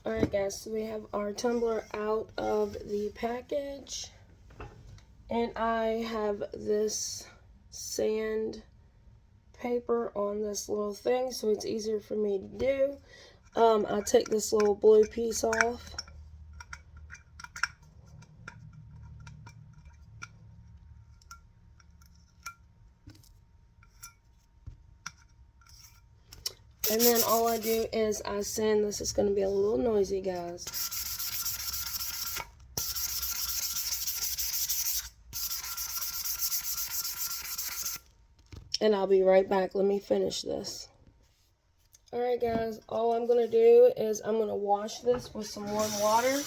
Alright guys, so we have our tumbler out of the package. And I have this sand paper on this little thing, so it's easier for me to do. I'll take this little blue piece off. And then all I do is I sand this. It's going to be a little noisy, guys. And I'll be right back. Let me finish this. Alright guys, all I'm going to do is I'm going to wash this with some warm water and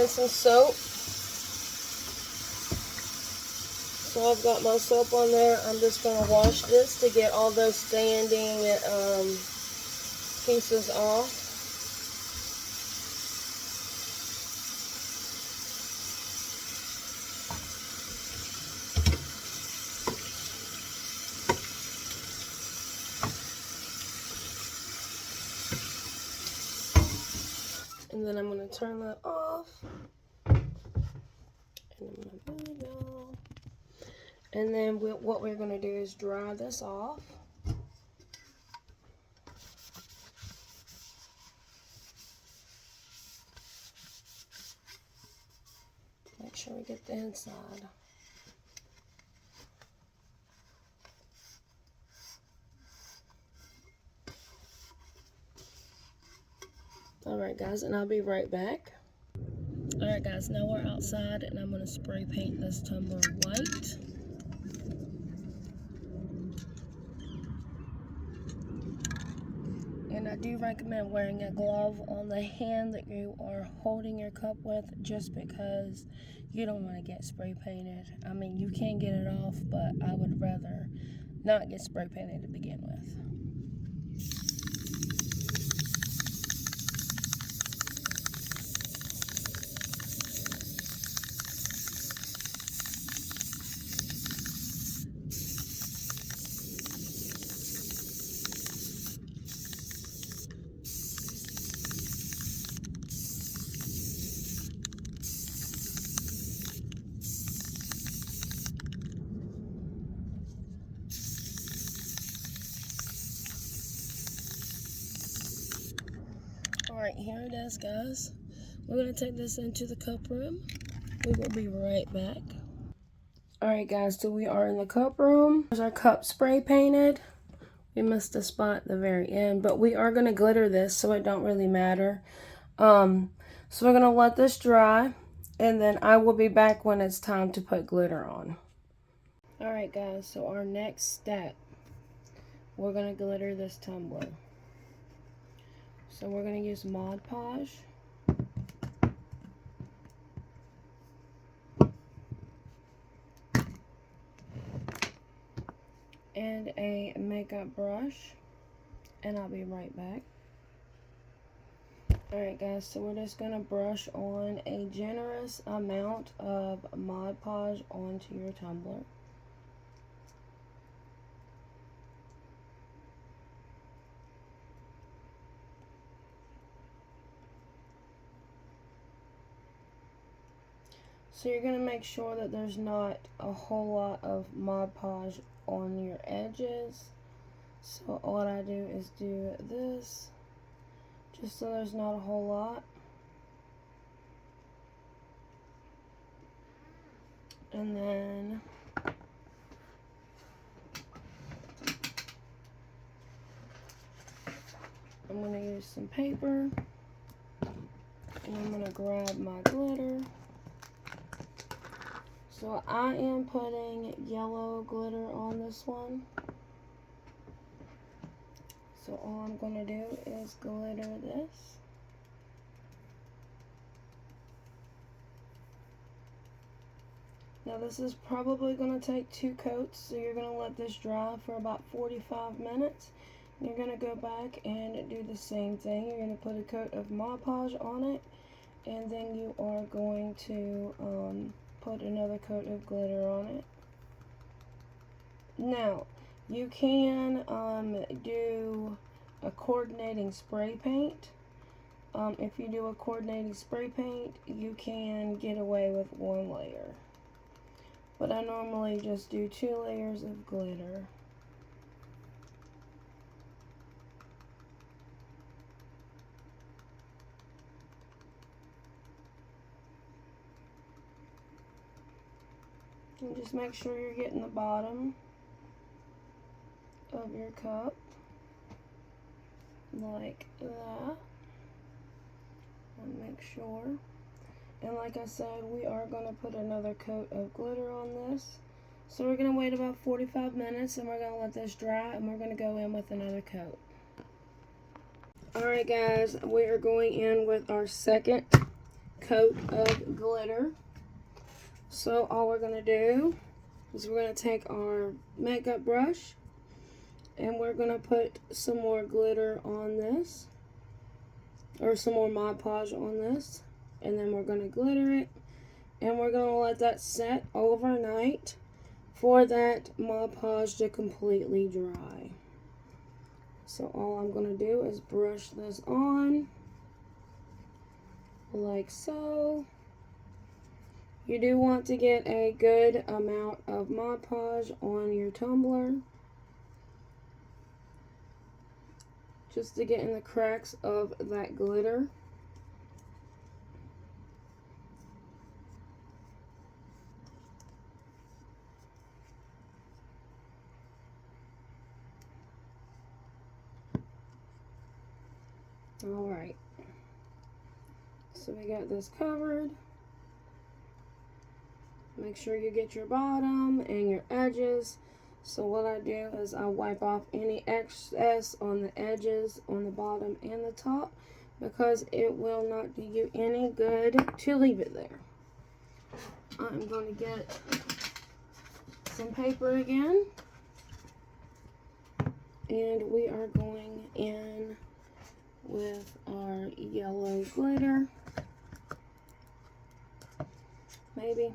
some soap. So I've got my soap on there. I'm just going to wash this to get all those standing pieces off. And then I'm going to turn that off. And I'm going to move it off. And then what we're going to do is dry this off. Make sure we get the inside. Alright guys, and I'll be right back. Alright guys, now we're outside and I'm going to spray paint this tumbler white. And I do recommend wearing a glove on the hand that you are holding your cup with, just because you don't want to get spray painted. I mean, you can get it off, but I would rather not get spray painted to begin with. Alright, here it is, guys. We're going to take this into the cup room. We will be right back. Alright, guys, so we are in the cup room. There's our cup spray painted. We missed a spot at the very end, but we are going to glitter this, so it don't really matter. So we're going to let this dry, and then I will be back when it's time to put glitter on. Alright, guys, so our next step, we're going to glitter this tumbler. So we're going to use Mod Podge. And a makeup brush. And I'll be right back. Alright guys, so we're just going to brush on a generous amount of Mod Podge onto your tumbler. So you're going to make sure that there's not a whole lot of Mod Podge on your edges. So what I do is do this, just so there's not a whole lot. And then I'm going to use some paper, and I'm going to grab my glitter. So I am putting yellow glitter on this one. So all I'm going to do is glitter this. Now this is probably going to take 2 coats, so you're going to let this dry for about 45 minutes. And you're going to go back and do the same thing. You're going to put a coat of Mod Podge on it, and then you are going to put another coat of glitter on it. Now, you can do a coordinating spray paint. if you do a coordinating spray paint, you can get away with 1 layer. But I normally just do 2 layers of glitter. And just make sure you're getting the bottom of your cup like that. And make sure. And like I said, we are going to put another coat of glitter on this. So we're going to wait about 45 minutes and we're going to let this dry and we're going to go in with another coat. Alright guys, we are going in with our second coat of glitter. So all we're going to do is we're going to take our makeup brush and we're going to put some more glitter on this, or some more Mod Podge on this, and then we're going to glitter it, and we're going to let that set overnight for that Mod Podge to completely dry. So all I'm going to do is brush this on like so. You do want to get a good amount of Mod Podge on your tumbler, just to get in the cracks of that glitter. Alright, so we got this covered. Make sure you get your bottom and your edges. So what I do is I wipe off any excess on the edges, on the bottom and the top, because it will not do you any good to leave it there. I'm going to get some paper again, and we are going in with our yellow glitter, maybe.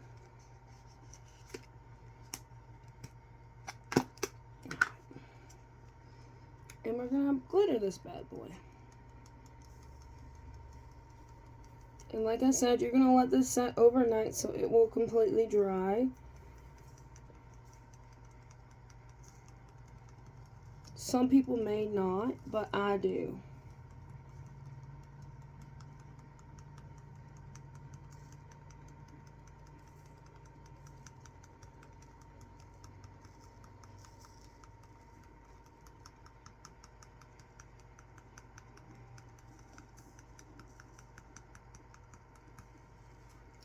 And we're going to glitter this bad boy. And like I said, you're going to let this set overnight so it will completely dry. Some people may not, but I do.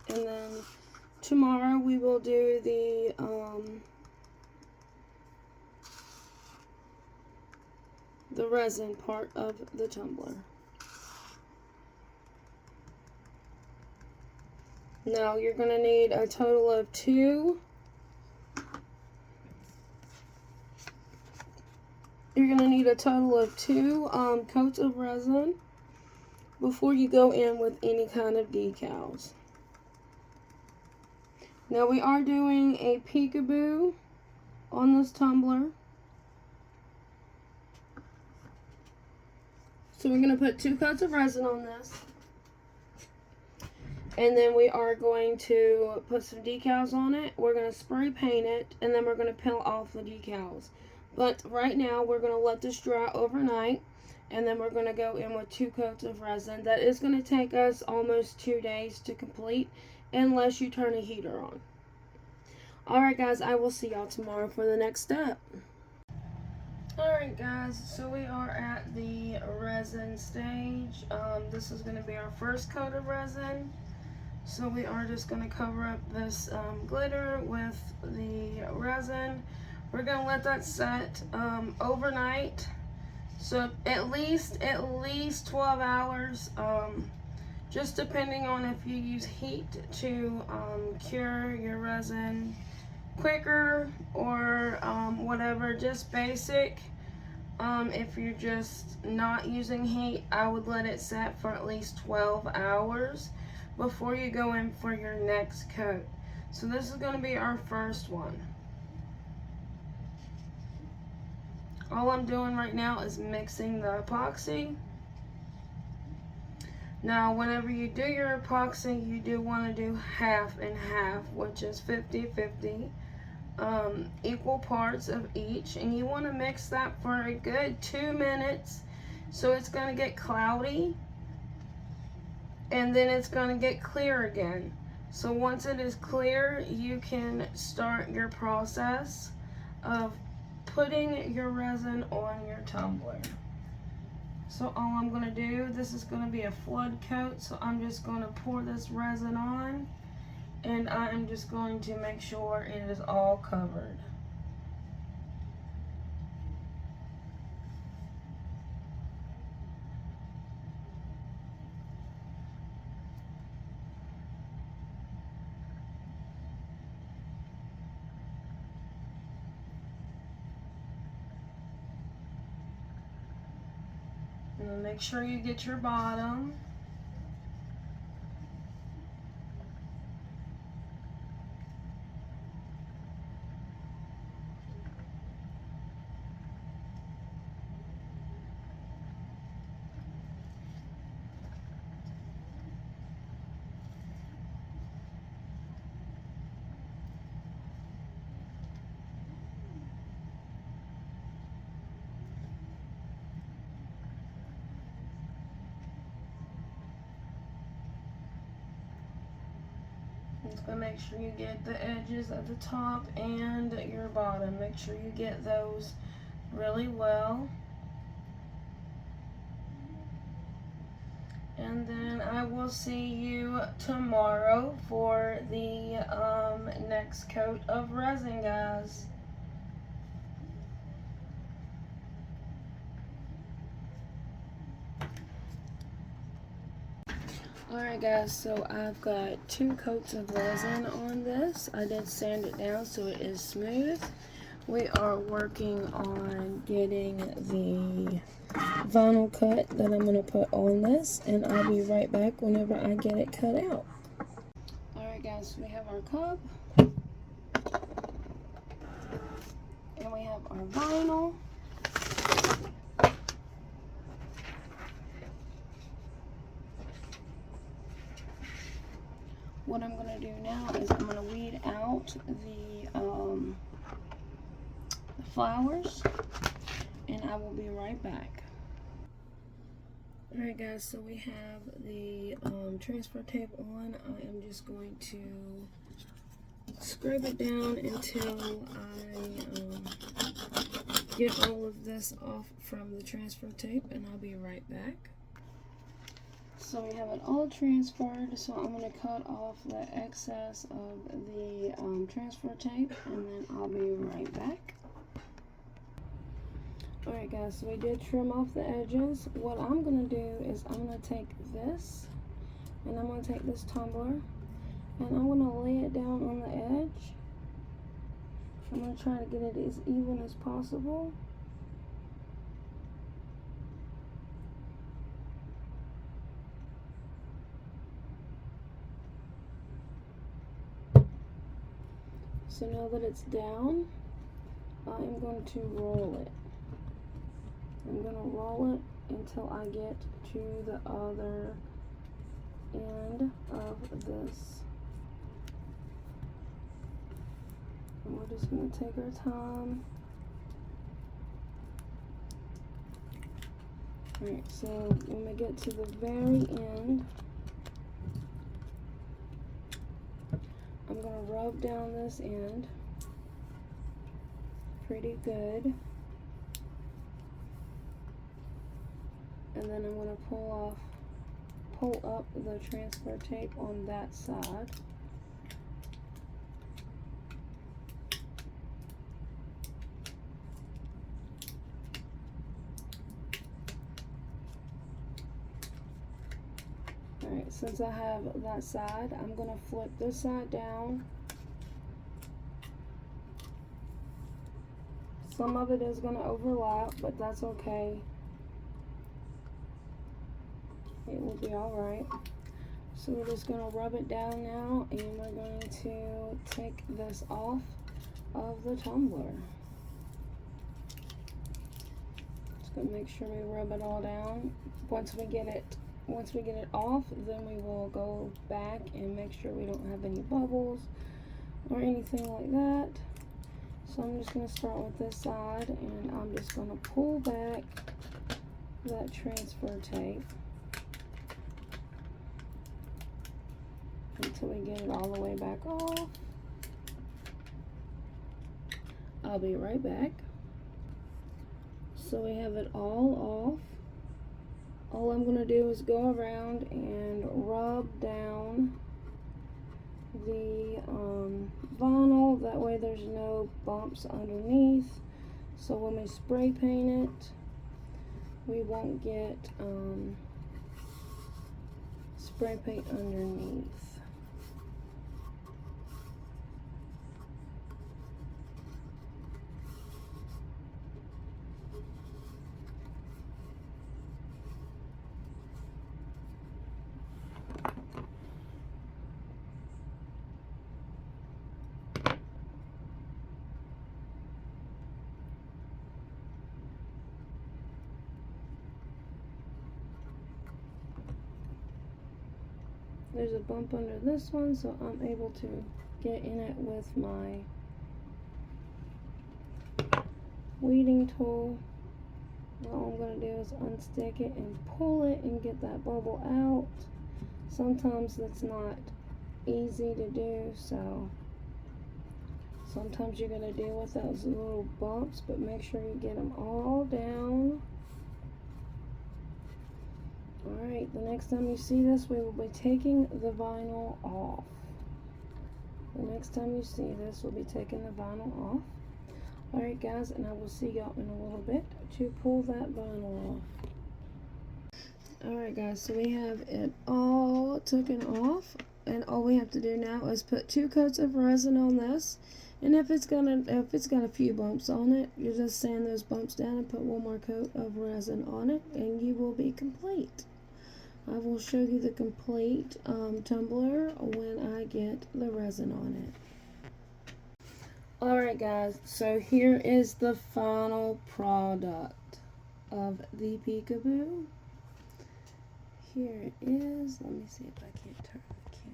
And then tomorrow we will do the resin part of the tumbler. Now you're going to need a total of 2. You're going to need a total of 2 coats of resin before you go in with any kind of decals. Now we are doing a peekaboo on this tumbler. So we're going to put 2 coats of resin on this. And then we are going to put some decals on it. We're going to spray paint it, and then we're going to peel off the decals. But right now we're going to let this dry overnight, and then we're going to go in with 2 coats of resin. That is going to take us almost 2 days to complete, unless you turn a heater on. Alright guys, I will see y'all tomorrow for the next step. Alright guys, so we are at the resin stage. This is going to be our first coat of resin. So we are just going to cover up this glitter with the resin. We're going to let that set overnight. So at least 12 hours. Just depending on if you use heat to cure your resin quicker or whatever, just basic. If you're just not using heat, I would let it set for at least 12 hours before you go in for your next coat. So this is going to be our first one. All I'm doing right now is mixing the epoxy. Now, whenever you do your epoxy, you do want to do half and half, which is 50-50, equal parts of each. And you want to mix that for a good 2 minutes. So it's going to get cloudy, and then it's going to get clear again. So once it is clear, you can start your process of putting your resin on your tumbler. So all I'm going to do, this is going to be a flood coat, so I'm just going to pour this resin on, and I'm just going to make sure it is all covered. And make sure you get your bottom. Just gonna make sure you get the edges at the top and your bottom. Make sure you get those really well. And then I will see you tomorrow for the next coat of resin, guys. Alright guys, so I've got 2 coats of resin on this. I did sand it down so it is smooth. We are working on getting the vinyl cut that I'm going to put on this, and I'll be right back whenever I get it cut out. Alright guys, so we have our cup, and we have our vinyl. What I'm going to do now is I'm going to weed out the flowers, and I will be right back. Alright guys, so we have the transfer tape on. I am just going to scrub it down until I get all of this off from the transfer tape, and I'll be right back. So we have it all transferred, so I'm going to cut off the excess of the transfer tape, and then I'll be right back. Alright guys, so we did trim off the edges. What I'm going to do is I'm going to take this, and I'm going to take this tumbler, and I'm going to lay it down on the edge. I'm going to try to get it as even as possible. So now that it's down, I'm going to roll it. I'm going to roll it until I get to the other end of this. And we're just going to take our time. Alright, so when we get to the very end, I'm going to rub down this end pretty good, and then I'm going to pull up the transfer tape on that side. Alright, since I have that side, I'm going to flip this side down. Some of it is going to overlap, but that's okay. It will be alright. So we're just going to rub it down now, and we're going to take this off of the tumbler. Just going to make sure we rub it all down. Once we get it once we get it off, then we will go back and make sure we don't have any bubbles or anything like that. So I'm just going to start with this side, and I'm just going to pull back that transfer tape until we get it all the way back off. I'll be right back. So we have it all off. All I'm going to do is go around and rub down the vinyl. That way there's no bumps underneath. So when we spray paint it, we won't get spray paint underneath. There's a bump under this one, so I'm able to get in it with my weeding tool. All I'm going to do is unstick it and pull it and get that bubble out. Sometimes that's not easy to do, so sometimes you're going to deal with those little bumps, but make sure you get them all down. Alright, the next time you see this, we will be taking the vinyl off. The next time you see this, we'll be taking the vinyl off. Alright guys, and I will see y'all in a little bit to pull that vinyl off. Alright guys, so we have it all taken off, and all we have to do now is put 2 coats of resin on this. And if it's got a few bumps on it, you just sand those bumps down and put 1 more coat of resin on it, and you will be complete. I will show you the complete tumbler when I get the resin on it. Alright guys, so here is the final product of the peekaboo. Here it is. Let me see if I can't turn the camera.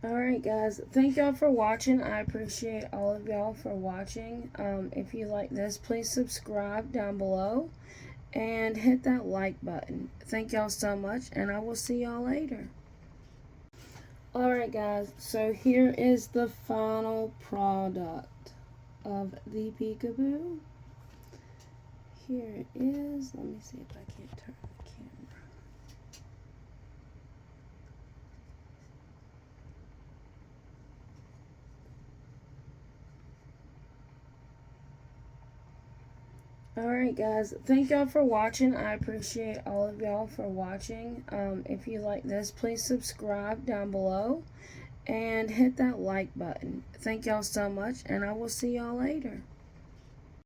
Alright guys, thank y'all for watching. I appreciate all of y'all for watching. If you like this, please subscribe down below and hit that like button. Thank y'all so much, and I will see y'all later. Alright guys, so here is the final product of the peekaboo. Here it is. Let me see if I can't turn the camera. Alright guys, thank y'all for watching. I appreciate all of y'all for watching. If you like this, please subscribe down below and hit that like button. Thank y'all so much, and I will see y'all later.